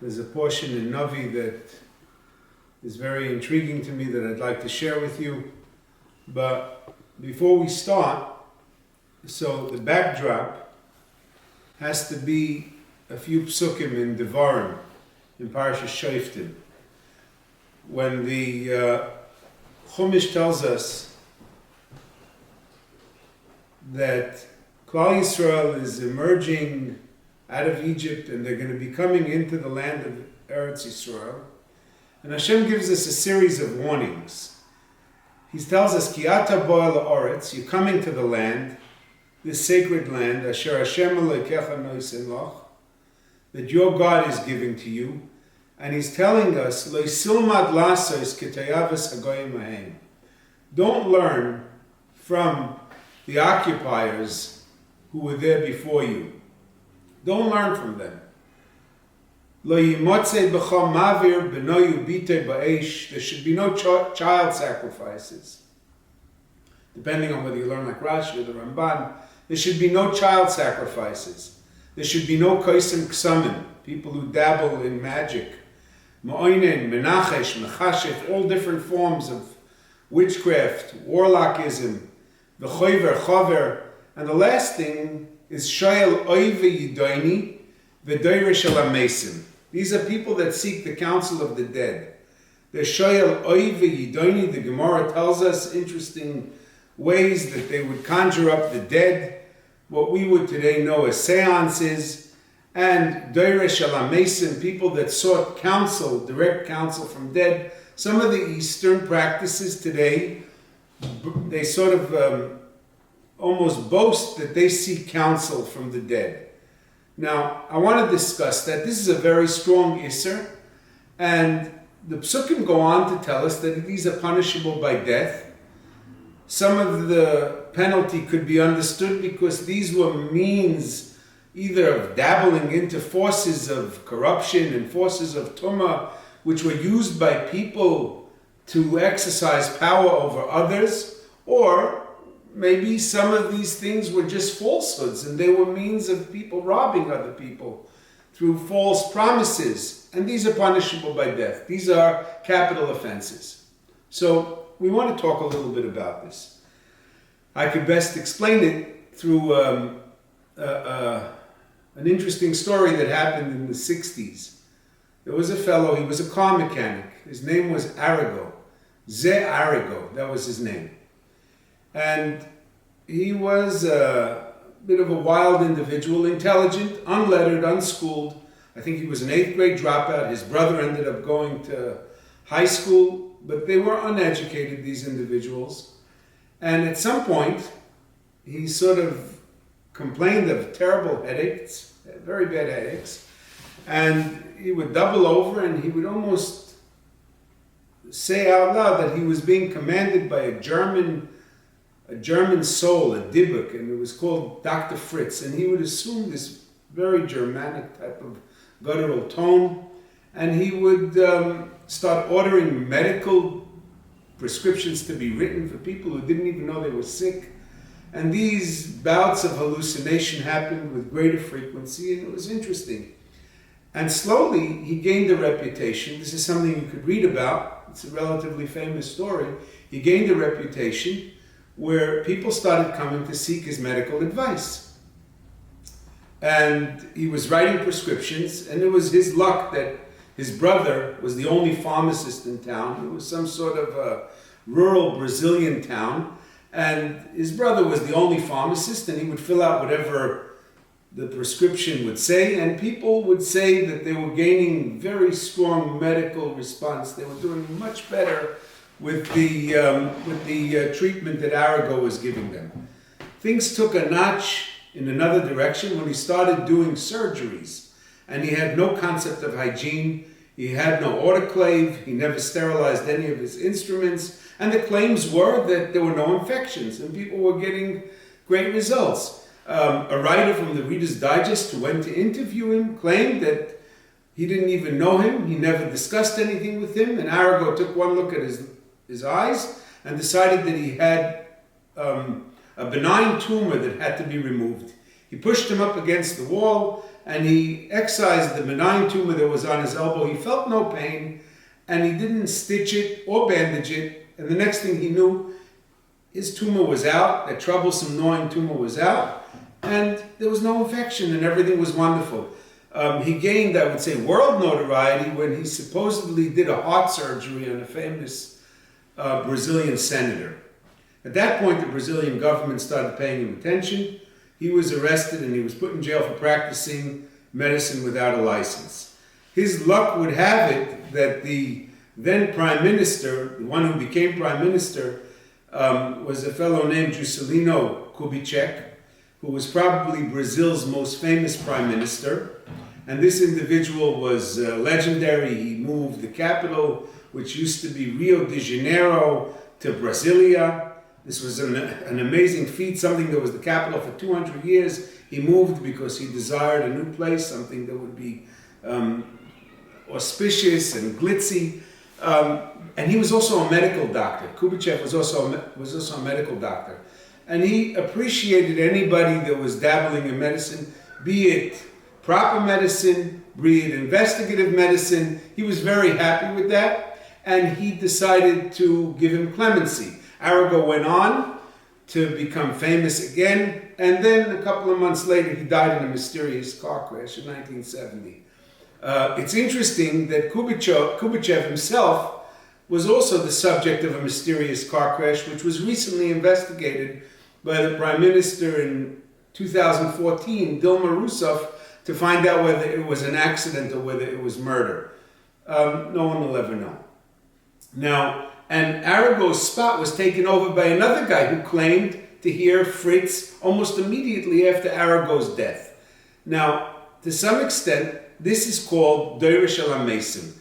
There's a portion in Navi that is very intriguing to me that I'd like to share with you. But before we start, so the backdrop has to be a few psukim in Devarim, in Parashas Shoftim. When the Chumash tells us that Klal Yisrael is emerging out of Egypt and they're going to be coming into the land of Eretz Yisrael, and Hashem gives us a series of warnings. He tells us, Ki ata bo el haaretz, you're coming to the land, this sacred land, Asher Hashem Elokecha noisen lach, that your God is giving to you, and He's telling us, Lo silmad lasos ketayavas hagoyim ahem. Don't learn from the occupiers who were there before you. Don't learn from them. Lo yimotze b'cha mavir b'no yubite ba'esh. There should be no child sacrifices. Depending on whether you learn like Rashi or the Ramban, there should be no child sacrifices. There should be no kosim ksamim, people who dabble in magic. Ma'oinen, menachesh, mechashef, all different forms of witchcraft, warlockism, v'choiver, chover. And the last thing is shoyel oive yidoini v'doire shel hamesim. These are people that seek the counsel of the dead. The shoyel oive yidoini, the Gemara tells us interesting ways that they would conjure up the dead, what we would today know as seances, and doire shel hamesim, people that sought counsel, direct counsel from dead. Some of the Eastern practices today, they sort of almost boast that they seek counsel from the dead. Now, I want to discuss that. This is a very strong Isser, and the Psukim go on to tell us that these are punishable by death. Some of the penalty could be understood because these were means either of dabbling into forces of corruption and forces of tumah, which were used by people to exercise power over others, or maybe some of these things were just falsehoods and they were means of people robbing other people through false promises. And these are punishable by death. These are capital offenses. So we want to talk a little bit about this. I could best explain it through an interesting story that happened in the 60s. There was a fellow, he was a car mechanic. His name was Arago. Ze Arago, that was his name. And he was a bit of a wild individual, intelligent, unlettered, unschooled. I think he was an 8th grade dropout. His brother ended up going to high school, but they were uneducated, these individuals. And at some point, he sort of complained of terrible headaches, very bad headaches. And he would double over and he would almost say out loud that he was being commanded by a German soul, a dibuk, and it was called Dr. Fritz, and he would assume this very Germanic type of guttural tone, and he would start ordering medical prescriptions to be written for people who didn't even know they were sick, and these bouts of hallucination happened with greater frequency, and it was interesting. And slowly he gained a reputation. This is something you could read about. It's a relatively famous story. He gained a reputation where people started coming to seek his medical advice. And he was writing prescriptions, and it was his luck that his brother was the only pharmacist in town. It was some sort of a rural Brazilian town, and his brother was the only pharmacist, and he would fill out whatever the prescription would say, and people would say that they were gaining very strong medical response. They were doing much better with the treatment that Arago was giving them. Things took a notch in another direction when he started doing surgeries, and he had no concept of hygiene. He had no autoclave. He never sterilized any of his instruments, and the claims were that there were no infections, and people were getting great results. A writer from the Reader's Digest who went to interview him claimed that he didn't even know him. He never discussed anything with him. And Arago took one look at his eyes and decided that he had a benign tumor that had to be removed. He pushed him up against the wall and he excised the benign tumor that was on his elbow. He felt no pain, and he didn't stitch it or bandage it. And the next thing he knew, his tumor was out, that troublesome, gnawing tumor was out, and there was no infection, and everything was wonderful. He gained, I would say, world notoriety when he supposedly did a heart surgery on a famous Brazilian senator. At that point, the Brazilian government started paying him attention. He was arrested and he was put in jail for practicing medicine without a license. His luck would have it that the then prime minister, the one who became prime minister, was a fellow named Juscelino Kubitschek, who was probably Brazil's most famous prime minister. And this individual was legendary. He moved the capital, which used to be Rio de Janeiro, to Brasilia. This was an amazing feat, something that was the capital for 200 years. He moved because he desired a new place, something that would be auspicious and glitzy. And he was also a medical doctor. Kubitschek was also a medical doctor. And he appreciated anybody that was dabbling in medicine, be it proper medicine, be it investigative medicine. He was very happy with that, and he decided to give him clemency. Arago went on to become famous again, and then a couple of months later he died in a mysterious car crash in 1970. It's interesting that Kubitschek himself was also the subject of a mysterious car crash, which was recently investigated by the Prime Minister in 2014, Dilma Rousseff, to find out whether it was an accident or whether it was murder. No one will ever know. Now, and Arago's spot was taken over by another guy who claimed to hear Fritz almost immediately after Arago's death. Now, to some extent, this is called Deirish al HaMesim.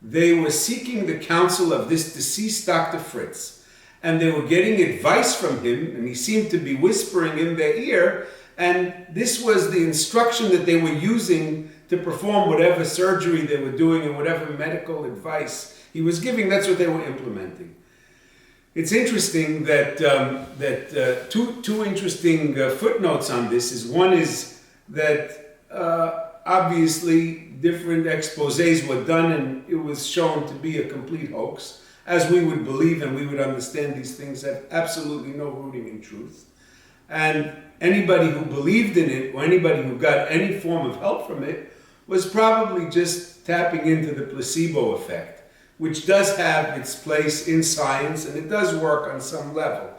They were seeking the counsel of this deceased Dr. Fritz, and they were getting advice from him, and he seemed to be whispering in their ear, and this was the instruction that they were using to perform whatever surgery they were doing and whatever medical advice he was giving. That's what they were implementing. It's interesting that two interesting footnotes on this is, one is that obviously different exposés were done and it was shown to be a complete hoax, as we would believe and we would understand these things have absolutely no rooting in truth. And anybody who believed in it or anybody who got any form of help from it was probably just tapping into the placebo effect, which does have its place in science and it does work on some level.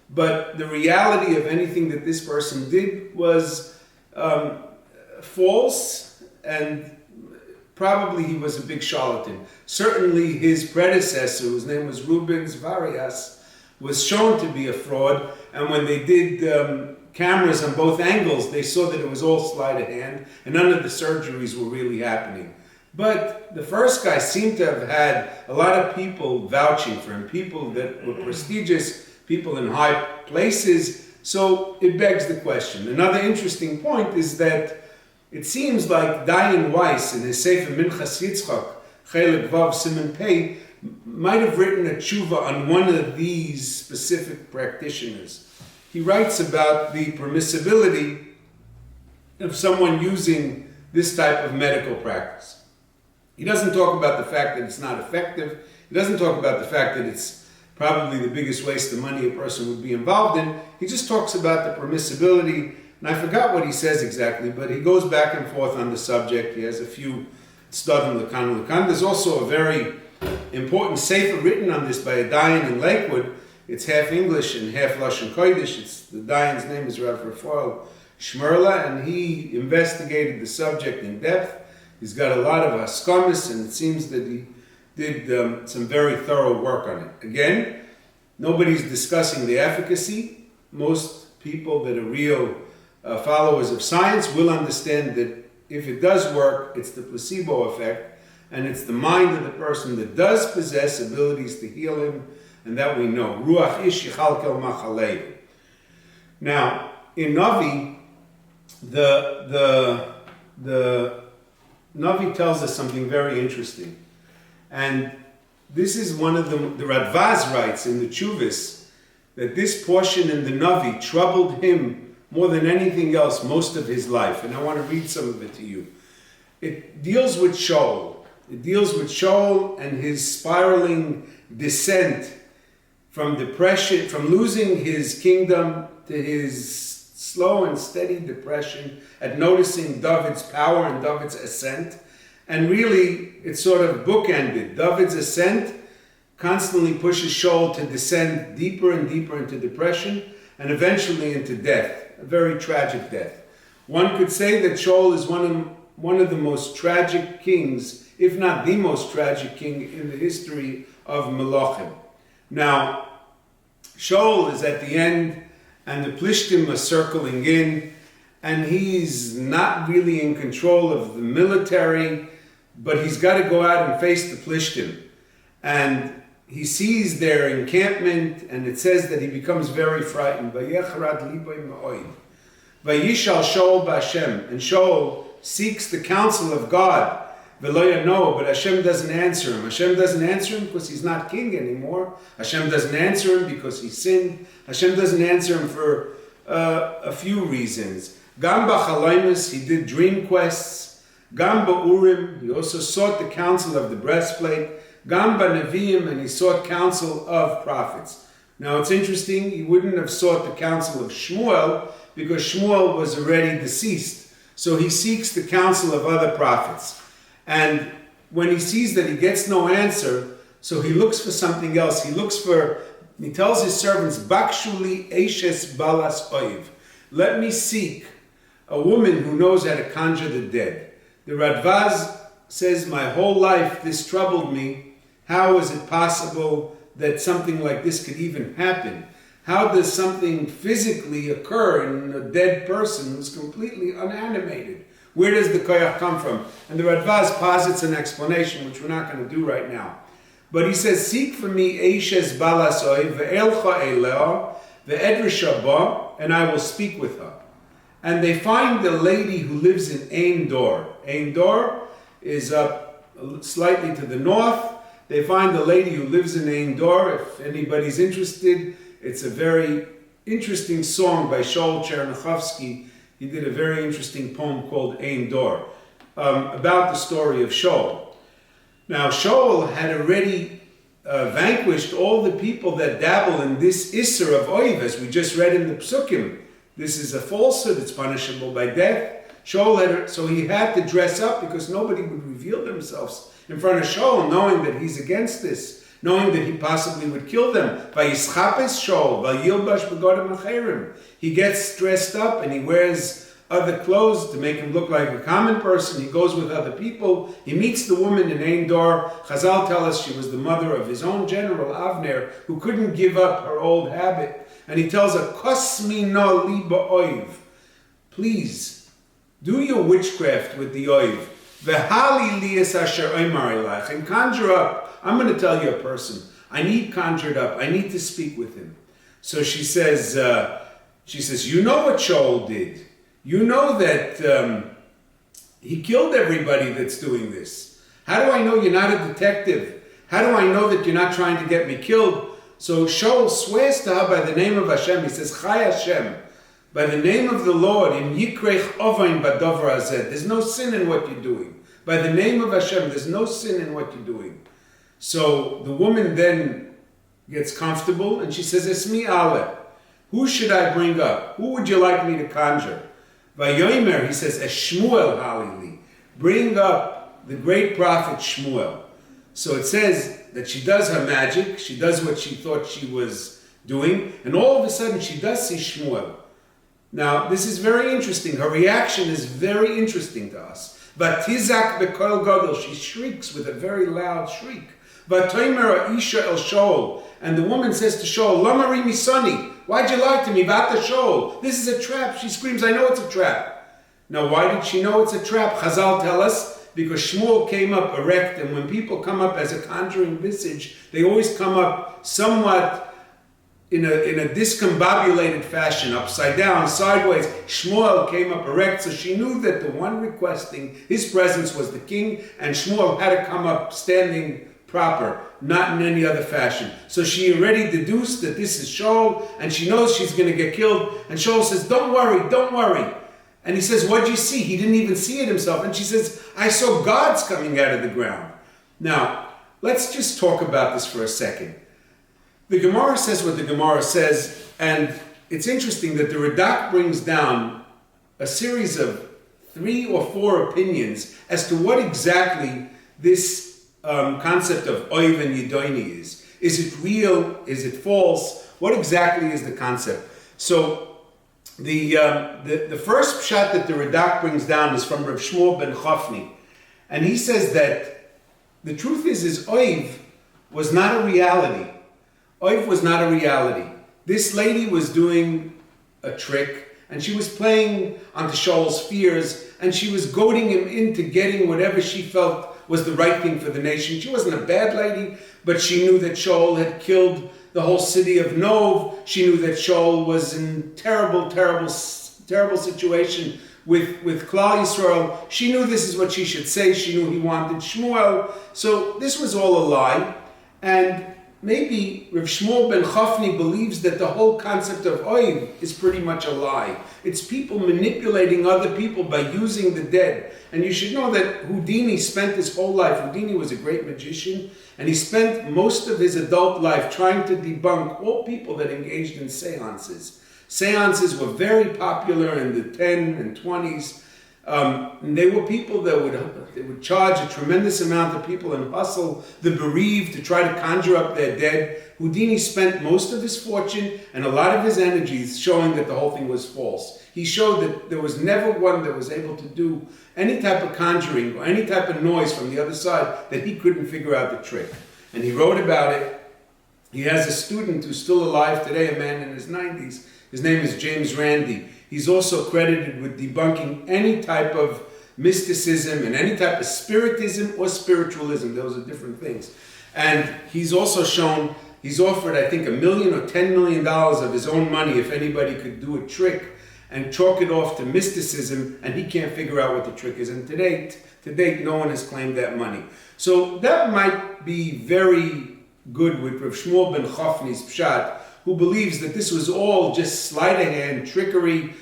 But the reality of anything that this person did was false, and probably he was a big charlatan. Certainly his predecessor, whose name was Rubens Varias, was shown to be a fraud, and when they did cameras on both angles, they saw that it was all sleight of hand, and none of the surgeries were really happening. But the first guy seemed to have had a lot of people vouching for him, people that were prestigious, people in high places, so it begs the question. Another interesting point is that it seems like Dayan Weiss, in his Sefer Minchas Yitzchak, Chelik Vav Siman Pei, might have written a tshuva on one of these specific practitioners. He writes about the permissibility of someone using this type of medical practice. He doesn't talk about the fact that it's not effective. He doesn't talk about the fact that it's probably the biggest waste of money a person would be involved in. He just talks about the permissibility, and I forgot what he says exactly, but he goes back and forth on the subject. He has a few Stadim Lakan Lakan. There's also a very important sefer written on this by a Dayan in Lakewood. It's half English and half Lashon Kodesh. The Dayan's name is Rav Rafael Shmerla, and he investigated the subject in depth. He's got a lot of haskamis, and it seems that he did some very thorough work on it. Again, nobody's discussing the efficacy. Most people that are real followers of science will understand that if it does work, it's the placebo effect, and it's the mind of the person that does possess abilities to heal him, and that we know. Ruach ish yichalkel machalei. Now, in Navi, the Navi tells us something very interesting. And this is one of the Radvaz writes in the Chuvas, that this portion in the Navi troubled him more than anything else most of his life. And I want to read some of it to you. It deals with Chol. It deals with Chol and his spiraling descent from depression, from losing his kingdom to his slow and steady depression at noticing David's power and David's ascent. And really, it's sort of bookended. David's ascent constantly pushes Chol to descend deeper and deeper into depression and eventually into death, a very tragic death. One could say that Chol is one of the most tragic kings, if not the most tragic king in the history of Melachim. Now, Chol is at the end, and the Plishtim are circling in, and he's not really in control of the military, but he's got to go out and face the Plishtim. And he sees their encampment, and it says that he becomes very frightened. Vayecharad liboy ma'od. Vayishal Chol b'Hashem. And Chol seeks the counsel of God. Veloya no, but Hashem doesn't answer him. Hashem doesn't answer him because he's not king anymore. Hashem doesn't answer him because he sinned. Hashem doesn't answer him for a few reasons. Gam b'chalaymus, he did dream quests. Gam ba'urim, he also sought the counsel of the breastplate. Gam ba'neviim, and he sought counsel of prophets. Now it's interesting, he wouldn't have sought the counsel of Shmuel because Shmuel was already deceased. So he seeks the counsel of other prophets. And when he sees that he gets no answer, so he looks for something else. He tells his servants, Bakshuli Eshes Balas Oiv. Let me seek a woman who knows how to conjure the dead. The Radvaz says, my whole life this troubled me. How is it possible that something like this could even happen? How does something physically occur in a dead person who's completely unanimated? Where does the koyach come from? And the Radvaz posits an explanation, which we're not going to do right now. But he says, seek for me Eishes Balasoi, ve'elcha eleo, ve'edrisha ba, and I will speak with her. And they find the lady who lives in Ein Dor. Ein Dor is up slightly to the north. They find the lady who lives in Ein Dor. If anybody's interested, it's a very interesting song by Shaul Chernichovsky. He did a very interesting poem called Ein Dor about the story of Shaul. Now, Shaul had already vanquished all the people that dabble in this Isser of Oiv, as we just read in the Psukim. This is a falsehood, it's punishable by death. So he had to dress up because nobody would reveal themselves in front of Shaul, knowing that he's against this, knowing that he possibly would kill them. Vayischapes Shaul, vayilbash begodim acherim. He gets dressed up and he wears other clothes to make him look like a common person. He goes with other people. He meets the woman in Ein Dor. Chazal tell us she was the mother of his own general, Avner, who couldn't give up her old habit. And he tells her, Kosmi no li ba'oiv. Please, do your witchcraft with the oiv. V'hali lias asher oimar elach. And conjure up. I'm going to tell you a person. I need conjured up. I need to speak with him. So she says, you know what Chol did. You know that he killed everybody that's doing this. How do I know you're not a detective? How do I know that you're not trying to get me killed? So Shaul swears to her by the name of Hashem. He says, Chai Hashem, by the name of the Lord, in Yikrech Ovain Badovra Azed. There's no sin in what you're doing. By the name of Hashem, there's no sin in what you're doing. So the woman then gets comfortable and she says, Esmi Ale, who should I bring up? Who would you like me to conjure? Vayomer, he says, Shmuel Halili, bring up the great prophet Shmuel. So it says that she does her magic, she does what she thought she was doing, and all of a sudden she does see Shmuel. Now, this is very interesting. Her reaction is very interesting to us. Vatizak bekoil gadol, she shrieks with a very loud shriek. Vatomer Isha el Shaul, and the woman says to Shaul, Lamari misani, why'd you lie to me about the Shaul? This is a trap. She screams, I know it's a trap. Now, why did she know it's a trap? Chazal tell us, because Shmuel came up erect, and when people come up as a conjuring visage, they always come up somewhat in a discombobulated fashion, upside down, sideways. Shmuel came up erect, so she knew that the one requesting his presence was the king, and Shmuel had to come up standing proper, not in any other fashion. So she already deduced that this is Chol, and she knows she's going to get killed. And Chol says, don't worry, don't worry. And he says, what'd you see? He didn't even see it himself. And she says, I saw gods coming out of the ground. Now, let's just talk about this for a second. The Gemara says what the Gemara says, and it's interesting that the Radak brings down a series of 3 or 4 opinions as to what exactly this concept of Oiv and Yidoini is. Is it real? Is it false? What exactly is the concept? So the first pshat that the Radak brings down is from Rav Shmuel ben Chofni, and he says that the truth is Oiv was not a reality. Oiv was not a reality. This lady was doing a trick, and she was playing onto Shaul's fears, and she was goading him into getting whatever she felt was the right thing for the nation. She wasn't a bad lady, but she knew that Shaul had killed the whole city of Nov. She knew that Shaul was in terrible situation with Klal Yisrael. She knew this is what she should say. She knew he wanted Shmuel. So this was all a lie, and maybe Rav Shmuel ben Chofni believes that the whole concept of Oiv is pretty much a lie. It's people manipulating other people by using the dead. And you should know that Houdini spent his whole life, Houdini was a great magician, and he spent most of his adult life trying to debunk all people that engaged in seances. Seances were very popular in the 10 and 20s. And they were people that would charge a tremendous amount of people and hustle the bereaved to try to conjure up their dead. Houdini spent most of his fortune and a lot of his energies showing that the whole thing was false. He showed that there was never one that was able to do any type of conjuring or any type of noise from the other side that he couldn't figure out the trick. And he wrote about it. He has a student who's still alive today, a man in his 90s. His name is James Randi. He's also credited with debunking any type of mysticism and any type of spiritism or spiritualism. Those are different things. And he's also shown, he's offered, I think, $1 million or $10 million of his own money if anybody could do a trick and chalk it off to mysticism, and he can't figure out what the trick is. And to date, no one has claimed that money. So that might be very good with Rav Shmuel ben Chofni's pshat, who believes that this was all just sleight of hand, trickery,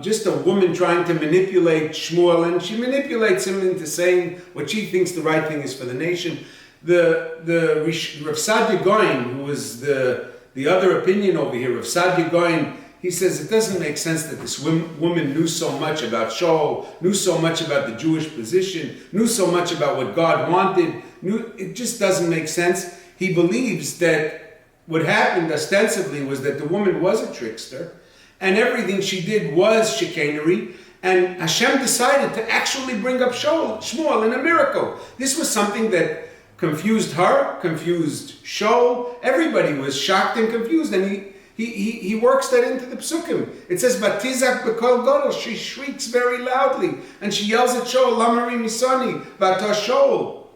just a woman trying to manipulate Shmuel, and she manipulates him into saying what she thinks the right thing is for the nation. The Rav Sadia Goin, who was the other opinion over here, Rav Sadia Goin, he says it doesn't make sense that this woman knew so much about Chol, knew so much about the Jewish position, knew so much about what God wanted. It just doesn't make sense. He believes that what happened ostensibly was that the woman was a trickster, and everything she did was chicanery, and Hashem decided to actually bring up Shmuel in a miracle. This was something that confused her, confused Shaul. Everybody was shocked and confused, and he works that into the psukim. It says, "Batizak b'kol gadol." She shrieks very loudly, and she yells at Shaul, "Lamari misani b'ata Shaul."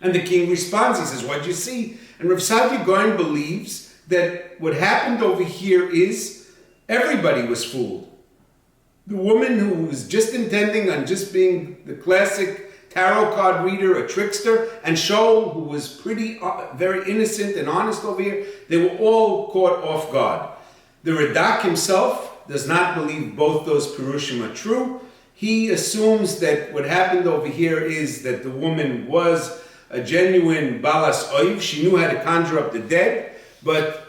And the king responds. He says, "What'd you see?" And Rav Sadia Goin believes that what happened over here is everybody was fooled. The woman who was just intending on just being the classic tarot card reader, a trickster, and Shaul, who was very innocent and honest over here, they were all caught off guard. The Radak himself does not believe both those Pirushim are true. He assumes that what happened over here is that the woman was a genuine Balas Oiv. She knew how to conjure up the dead, but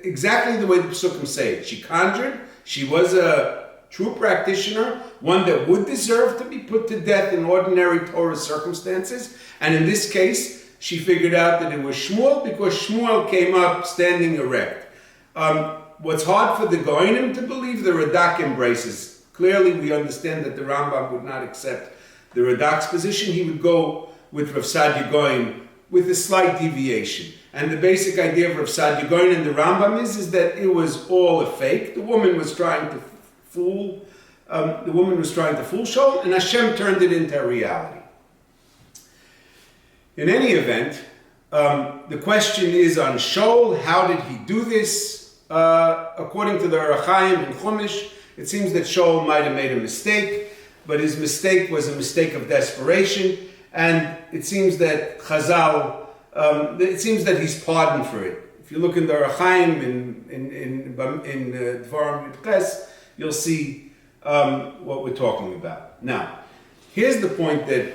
exactly the way the Psukim say it. She conjured, she was a true practitioner, one that would deserve to be put to death in ordinary Torah circumstances. And in this case, she figured out that it was Shmuel because Shmuel came up standing erect. What's hard for the Goinim to believe, the Radak embraces. Clearly, we understand that the Rambam would not accept the Radak's position. He would go with Rav Sadia Goin with a slight deviation. And the basic idea of Rav Sadia Goin and the Rambam is that it was all a fake. The woman was trying to fool Shaul, and Hashem turned it into a reality. In any event, the question is on Shaul, how did he do this? According to the Arachaim and Chumash, it seems that Shaul might have made a mistake, but his mistake was a mistake of desperation, And it seems that Chazal, it seems that he's pardoned for it. If you look in the Arachaim, in Dvarim Yudches, you'll see what we're talking about. Now, here's the point that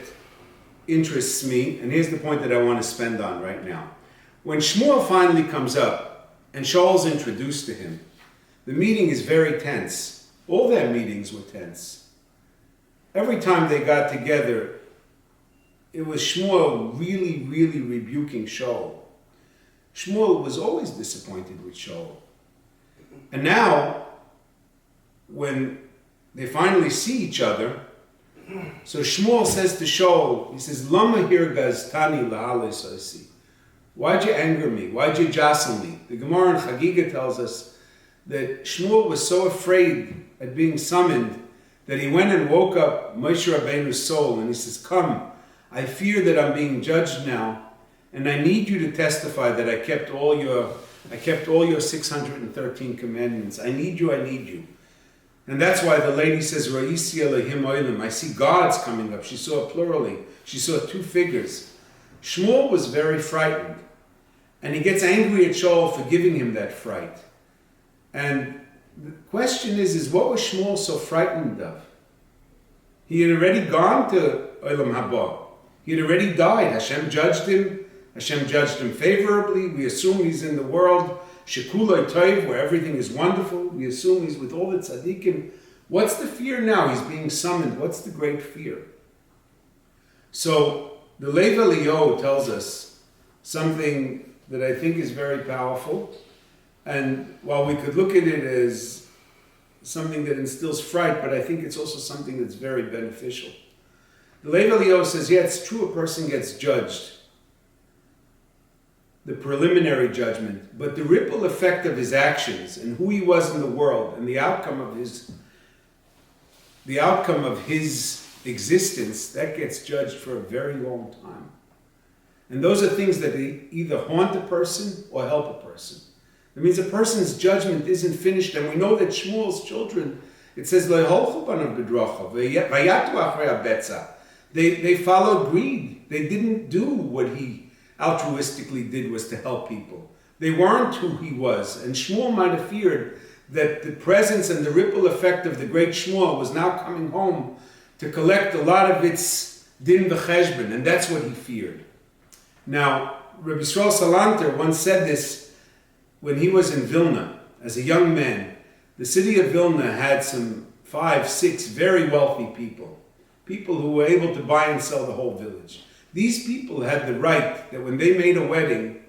interests me, and here's the point that I want to spend on right now. When Shmuel finally comes up, and Shaul's introduced to him, the meeting is very tense. All their meetings were tense. Every time they got together, it was Shmuel really, really rebuking Shaul. Shmuel was always disappointed with Shaul. And now, when they finally see each other, so Shmuel says to Shaul, he says, Lama hirgaz tani lahalis asi. Why'd you anger me? Why'd you jostle me? The Gemara in Chagiga tells us that Shmuel was so afraid at being summoned that he went and woke up Moshe Rabbeinu's soul, and he says, come, I fear that I'm being judged now, and I need you to testify that I kept all your 613 commandments. I need you. And that's why the lady says, Ra'isi Elohim Oilim. I see gods coming up. She saw plurally. She saw two figures. Shmuel was very frightened. And he gets angry at Shaul for giving him that fright. And the question is what was Shmuel so frightened of? He had already gone to Olam Haba. He had already died. Hashem judged him. Hashem judged him favorably. We assume he's in the world Shekulai Toiv, where everything is wonderful. We assume he's with all the tzaddikim. What's the fear now? He's being summoned. What's the great fear? So the Lev Eliyahu tells us something that I think is very powerful. And while we could look at it as something that instills fright, but I think it's also something that's very beneficial. The Lev Eliyahu says, yeah, it's true, a person gets judged, the preliminary judgment, but the ripple effect of his actions and who he was in the world and the outcome of his existence, that gets judged for a very long time. And those are things that either haunt a person or help a person. It means a person's judgment isn't finished, and we know that Shmuel's children, it says, they followed greed. They didn't do what he altruistically did, was to help people. They weren't who he was. And Shmuel might have feared that the presence and the ripple effect of the great Shmuel was now coming home to collect a lot of its din v'cheshbon, and that's what he feared. Now, Rabbi Yisrael Salanter once said this when he was in Vilna as a young man. The city of Vilna had some 5, 6 very wealthy people who were able to buy and sell the whole village. These people had the right that when they made a wedding,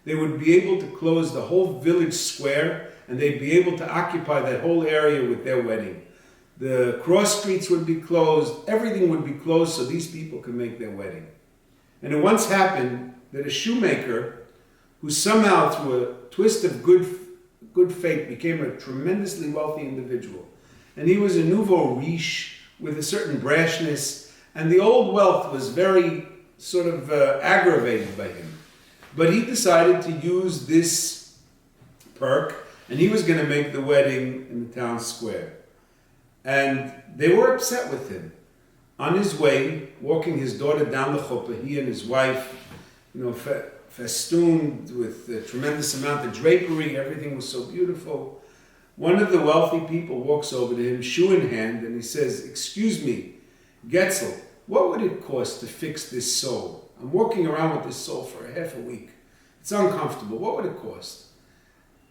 they would be able to close the whole village square, and they'd be able to occupy that whole area with their wedding. The cross streets would be closed, everything would be closed so these people could make their wedding. And it once happened that a shoemaker, who somehow through a twist of good fate became a tremendously wealthy individual. And he was a nouveau riche with a certain brashness, and the old wealth was very sort of aggravated by him. But he decided to use this perk, and he was going to make the wedding in the town square. And they were upset with him. On his way, walking his daughter down the chuppah, he and his wife, festooned with a tremendous amount of drapery, everything was so beautiful. One of the wealthy people walks over to him, shoe in hand, and he says, "Excuse me, Getzel, what would it cost to fix this sole? I'm walking around with this sole for a half a week. It's uncomfortable. What would it cost?"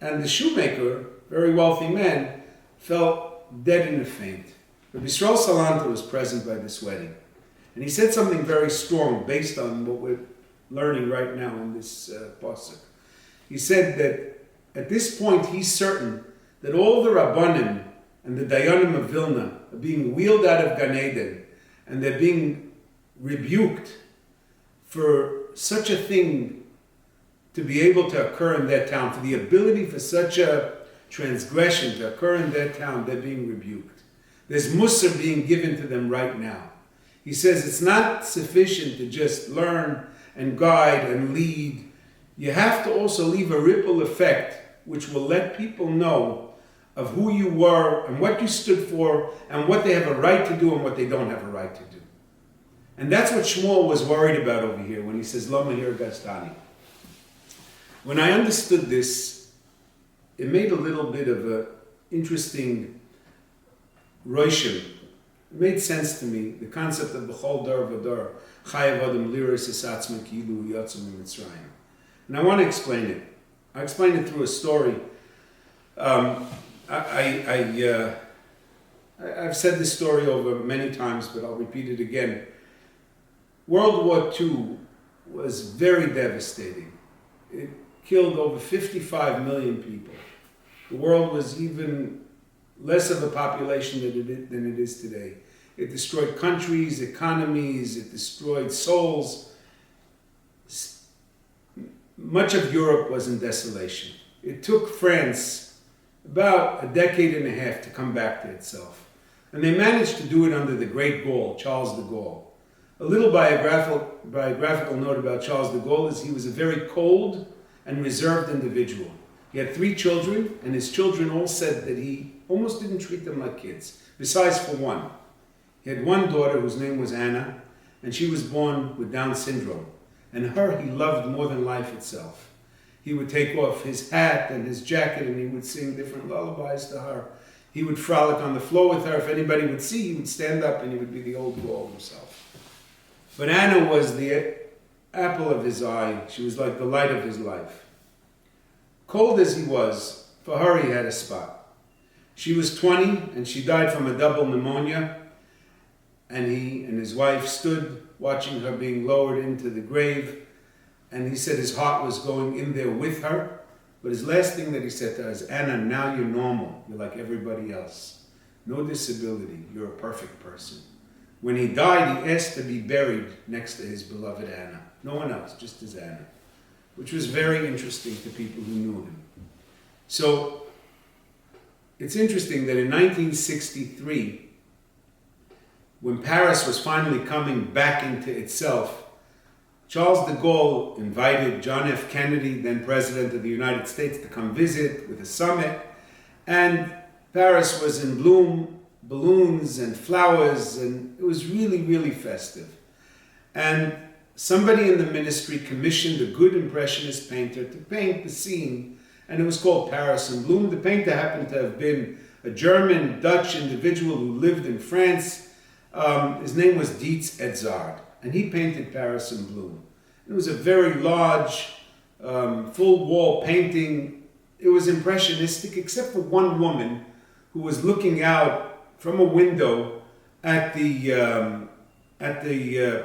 And the shoemaker, very wealthy man, fell dead in a faint. Rabbi Yisrael Salanter was present by this wedding. And he said something very strong based on what we're learning right now in this Pesach. He said that at this point he's certain that all the Rabbanim and the Dayanim of Vilna are being wheeled out of Gan Eden, and they're being rebuked for such a thing to be able to occur in their town, for the ability for such a transgression to occur in their town. They're being rebuked. There's Musar being given to them right now. He says it's not sufficient to just learn and guide and lead. You have to also leave a ripple effect which will let people know of who you were and what you stood for and what they have a right to do and what they don't have a right to do. And that's what Shmuel was worried about over here when he says, Lo Mahir Gastani. When I understood this, it made a little bit of an interesting roshim. It made sense to me, the concept of B'chol Dar V'Dar, Chayav Adam Liris Esatzma Kilu Yotzim Mitzrayim. And I want to explain it. I explain it through a story. I've said this story over many times, but I'll repeat it again. World War II was very devastating. It killed over 55 million people. The world was even less of a population than it is today. It destroyed countries, economies, it destroyed souls. Much of Europe was in desolation. It took France about a decade and a half to come back to itself. And they managed to do it under the great Gaul, Charles de Gaulle. A little biographical note about Charles de Gaulle is he was a very cold and reserved individual. He had 3 children, and his children all said that he almost didn't treat them like kids, besides for one. He had one daughter whose name was Anna, and she was born with Down syndrome. And her he loved more than life itself. He would take off his hat and his jacket, and he would sing different lullabies to her. He would frolic on the floor with her. If anybody would see, he would stand up and he would be the old Gaul himself. But Anna was the apple of his eye. She was like the light of his life. Cold as he was, for her he had a spot. She was 20 and she died from a double pneumonia. And he and his wife stood watching her being lowered into the grave. And he said his heart was going in there with her. But his last thing that he said to her is, Anna, now you're normal. You're like everybody else. No disability. You're a perfect person. When he died, he asked to be buried next to his beloved Anna. No one else, just his Anna. Which was very interesting to people who knew him. So, it's interesting that in 1963, when Paris was finally coming back into itself, Charles de Gaulle invited John F. Kennedy, then President of the United States, to come visit with a summit. And Paris was in bloom, balloons and flowers, and it was really, really festive. And somebody in the ministry commissioned a good impressionist painter to paint the scene, and it was called Paris in Bloom. The painter happened to have been a German, Dutch individual who lived in France. His name was Dietz Edzard, and he painted Paris in Bloom. It was a very large, full-wall painting. It was impressionistic, except for one woman who was looking out from a window at the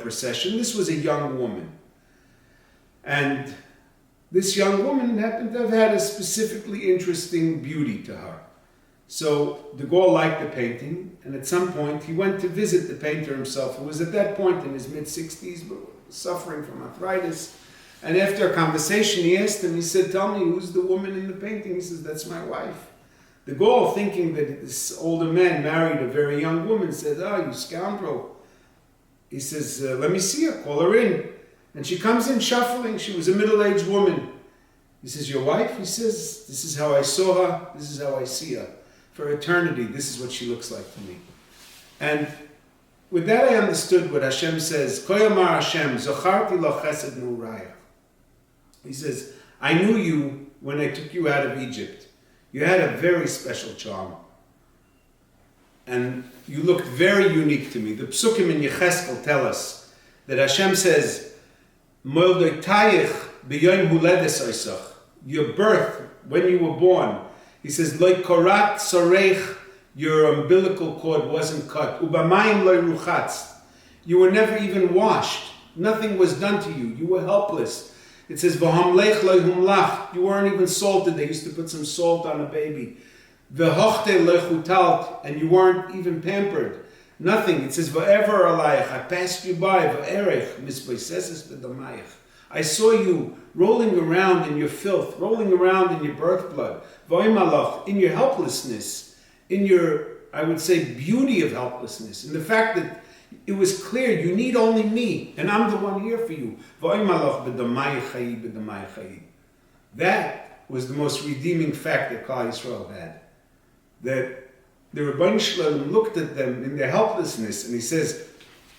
procession. This was a young woman. And this young woman happened to have had a specifically interesting beauty to her. So de Gaulle liked the painting, and at some point he went to visit the painter himself, who was at that point in his mid-60s, but suffering from arthritis. And after a conversation, he asked him, he said, tell me, who's the woman in the painting? He says, that's my wife. De Gaulle, thinking that this older man married a very young woman, said, oh, you scoundrel. He says, let me see her, call her in. And she comes in shuffling. She was a middle-aged woman. He says, your wife? He says, this is how I saw her. This is how I see her. For eternity, this is what she looks like to me. And with that, I understood what Hashem says. Koyamar Hashem, Zocharti lo chesed nu'urayach. He says, I knew you when I took you out of Egypt. You had a very special charm. And you looked very unique to me. The Psukim in Yecheskel tell us that Hashem says, Moldoitayich b'yoyim huledes oisach. Your birth, when you were born, he says, Loi korat soreich, your umbilical cord wasn't cut. Ubamayim loi ruchatz. You were never even washed. Nothing was done to you. You were helpless. It says, V'hamlech loi humlach. You weren't even salted. They used to put some salt on a baby. V'hochte loi chutalt. And you weren't even pampered. Nothing. It says, V'ever alayich. I passed you by. V'erech misboiseses b'damayich. I saw you rolling around in your filth, rolling around in your birth blood. V'oimalach, in your helplessness, in your, I would say, beauty of helplessness, in the fact that it was clear you need only me, and I'm the one here for you. V'oimalach b'damai chayi b'damai chayi. That was the most redeeming fact that Klal Yisrael had. That the Rebbeinu Shalom looked at them in their helplessness, and he says,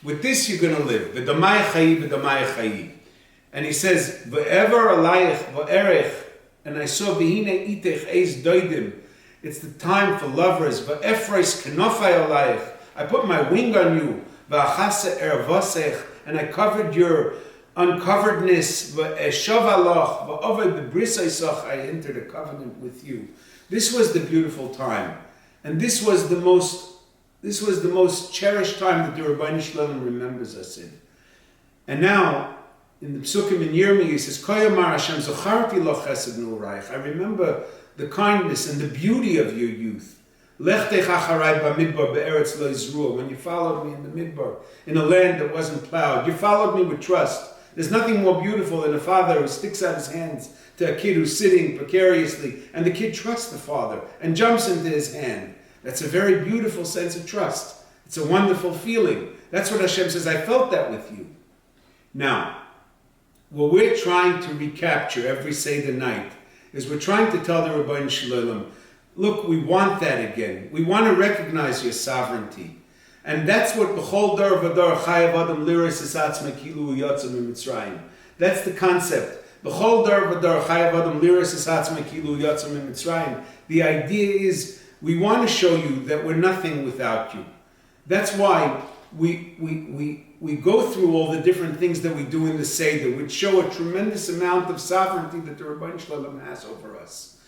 With this you're going to live. V'damai chayi, v'damai chayi. And he says, V'ever alayich, v'erech, and I saw v'hine itech eis doidim. It's the time for lovers. V'efreis kenofai alayich. I put my wing on you. V'achase ervosech, and I covered your uncoveredness. V'eshav aloch, v'oved b'brisai soch, I entered a covenant with you. This was the beautiful time. And this was the most cherished time that the Rabbi Shalom remembers us in. And now, in the Psukim in Yirmiyah, he says, Koyamar Hashem Zocharti lo chesed nu'raich. I remember the kindness and the beauty of your youth. Lech tech acharai b'midbar be'eretz lo yizruah. When you followed me in the midbar, in a land that wasn't plowed, you followed me with trust. There's nothing more beautiful than a father who sticks out his hands to a kid who's sitting precariously, and the kid trusts the father and jumps into his hand. That's a very beautiful sense of trust. It's a wonderful feeling. That's what Hashem says, I felt that with you. Now, what we're trying to recapture every Seder night is we're trying to tell the Rabbi Shalom, look, we want that again. We want to recognize your sovereignty. And that's what B'chol Dor V'dor Chayav Adam Liris Esatzma Kilu Yotzim Mitzrayim. That's the concept. B'chol Dor V'dor Chayav Adam Liris Esatzma Kilu Yotzim Mitzrayim. The idea is we want to show you that we're nothing without you. That's why we go through all the different things that we do in the Seder, which show a tremendous amount of sovereignty that the Rabbi Shalom has over us.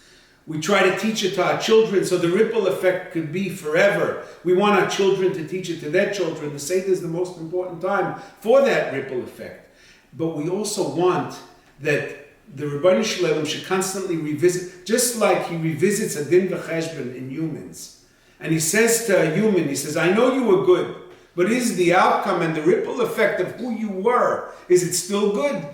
We try to teach it to our children so the ripple effect could be forever. We want our children to teach it to their children. The Seder is the most important time for that ripple effect. But we also want that the Rabbi Shalom should constantly revisit, just like he revisits a din v'cheshbon in humans. And he says to a human, he says, I know you were good, but is the outcome and the ripple effect of who you were, is it still good?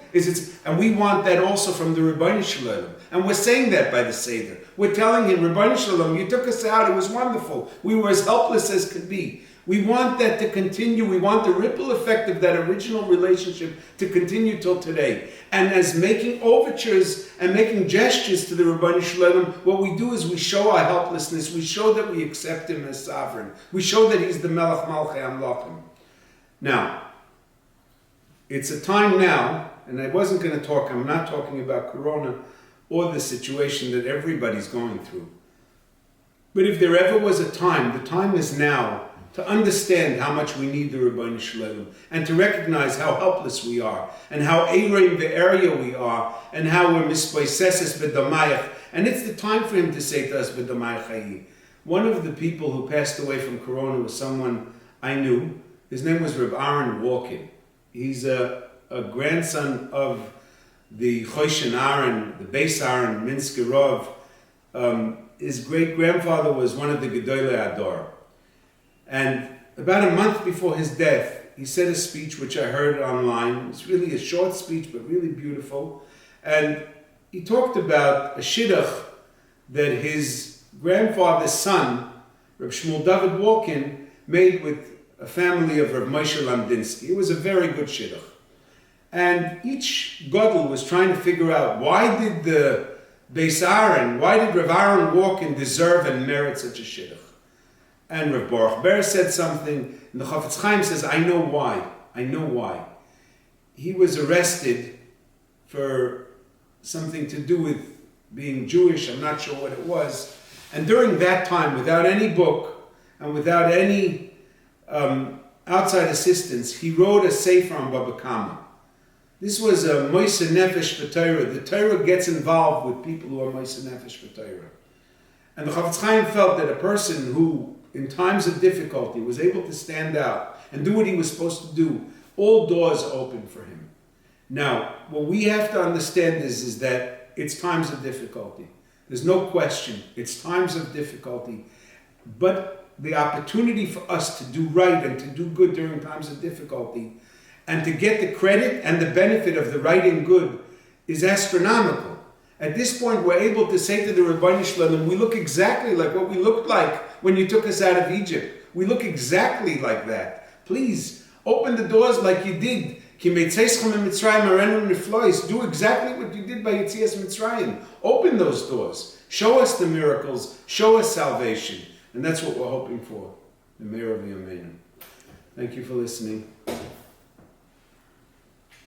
And we want that also from the Rabbi Shalom. And we're saying that by the Seder. We're telling him, Rabbi Shalom, you took us out, it was wonderful. We were as helpless as could be. We want that to continue. We want the ripple effect of that original relationship to continue till today. And as making overtures and making gestures to the Rabbi Shalom, what we do is we show our helplessness. We show that we accept him as sovereign. We show that he's the Melech Malchei Amlachim. Now, it's a time now, and I wasn't going to talk, I'm not talking about Corona or the situation that everybody's going through. But if there ever was a time, the time is now to understand how much we need the Rabbi Shalom, and to recognize how helpless we are, and how Eirein the area we are, and how we're mispoiseses b'damayach. And it's the time for him to say to us, b'damayach hayi. One of the people who passed away from Corona was someone I knew. His name was Reb Aaron Walken. He's a grandson of the Choshen Aaron, the Beis Aaron, Minsker Rov. His great-grandfather was one of the Gedolei Ador. And about a month before his death, he said a speech which I heard online. It's really a short speech, but really beautiful. And he talked about a shidduch that his grandfather's son, Reb Shmuel David Walken, made with a family of Reb Moshe Lamdinsky. It was a very good shidduch. And each gadol was trying to figure out, why did the Beis Aaron, why did Reb Aaron Walken deserve and merit such a shidduch? And Rav Baruch Ber said something, and the Chafetz Chaim says, I know why. I know why. He was arrested for something to do with being Jewish, I'm not sure what it was. And during that time, without any book, and without any outside assistance, he wrote a sefer on Baba Kama. This was a Moise Nefesh for Torah. The Torah gets involved with people who are Moise Nefesh for Torah. And the Chafetz Chaim felt that a person who, in times of difficulty, was able to stand out and do what he was supposed to do, all doors open for him. Now, what we have to understand is that it's times of difficulty. There's no question. It's times of difficulty. But the opportunity for us to do right and to do good during times of difficulty and to get the credit and the benefit of the right and good is astronomical. At this point, we're able to say to the Rabbi Shalom, we look exactly like what we looked like when you took us out of Egypt. We look exactly like that. Please, open the doors like you did. Do exactly what you did by Yetzias Mitzrayim. Open those doors. Show us the miracles. Show us salvation. And that's what we're hoping for. The Meir of Yameinu. Thank you for listening.